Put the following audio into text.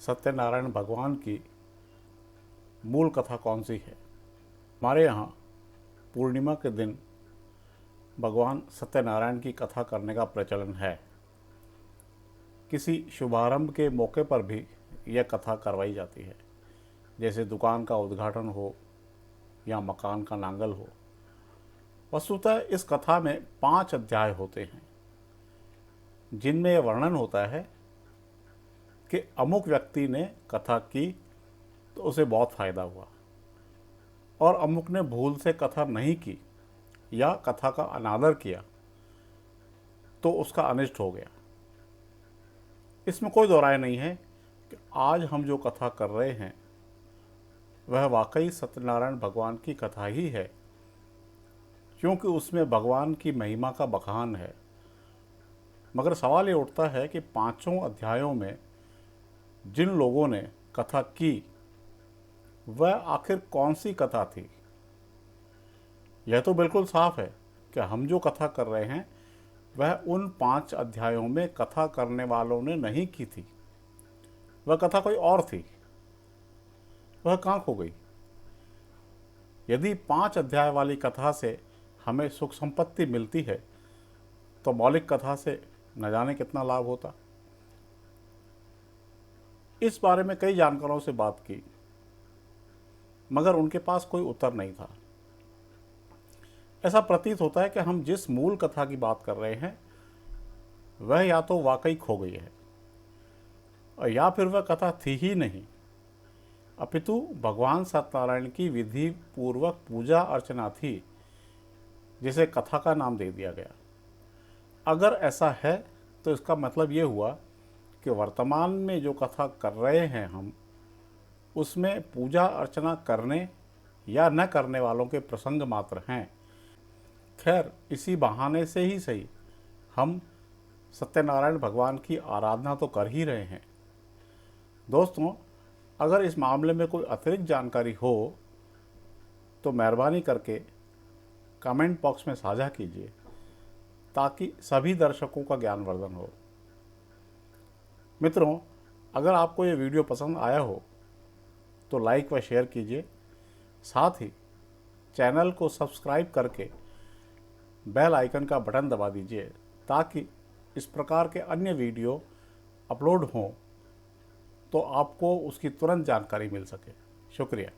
सत्यनारायण भगवान की मूल कथा कौन सी है। हमारे यहाँ पूर्णिमा के दिन भगवान सत्यनारायण की कथा करने का प्रचलन है। किसी शुभारंभ के मौके पर भी यह कथा करवाई जाती है, जैसे दुकान का उद्घाटन हो या मकान का नांगल हो। वस्तुतः इस कथा में 5 अध्याय होते हैं, जिनमें यह वर्णन होता है कि अमुक व्यक्ति ने कथा की तो उसे बहुत फ़ायदा हुआ, और अमुक ने भूल से कथा नहीं की या कथा का अनादर किया तो उसका अनिष्ट हो गया। इसमें कोई दो राय नहीं है कि आज हम जो कथा कर रहे हैं वह वाकई सत्यनारायण भगवान की कथा ही है, क्योंकि उसमें भगवान की महिमा का बखान है। मगर सवाल ये उठता है कि 5 अध्यायों में जिन लोगों ने कथा की वह आखिर कौन सी कथा थी। यह तो बिल्कुल साफ है कि हम जो कथा कर रहे हैं वह उन 5 अध्यायों में कथा करने वालों ने नहीं की थी। वह कथा कोई और थी। वह कहाँ खो गई। यदि 5 अध्याय वाली कथा से हमें सुख संपत्ति मिलती है तो मौलिक कथा से न जाने कितना लाभ होता। इस बारे में कई जानकारों से बात की, मगर उनके पास कोई उत्तर नहीं था। ऐसा प्रतीत होता है कि हम जिस मूल कथा की बात कर रहे हैं वह या तो वाकई खो गई है, और या फिर वह कथा थी ही नहीं, अपितु भगवान सत्यनारायण की विधि पूर्वक पूजा अर्चना थी, जिसे कथा का नाम दे दिया गया। अगर ऐसा है तो इसका मतलब ये हुआ कि वर्तमान में जो कथा कर रहे हैं हम, उसमें पूजा अर्चना करने या न करने वालों के प्रसंग मात्र हैं। खैर, इसी बहाने से ही सही हम सत्यनारायण भगवान की आराधना तो कर ही रहे हैं। दोस्तों, अगर इस मामले में कोई अतिरिक्त जानकारी हो तो मेहरबानी करके कमेंट बॉक्स में साझा कीजिए, ताकि सभी दर्शकों का ज्ञानवर्धन हो। मित्रों, अगर आपको ये वीडियो पसंद आया हो तो लाइक व शेयर कीजिए। साथ ही चैनल को सब्सक्राइब करके बेल आइकन का बटन दबा दीजिए, ताकि इस प्रकार के अन्य वीडियो अपलोड हों तो आपको उसकी तुरंत जानकारी मिल सके। शुक्रिया।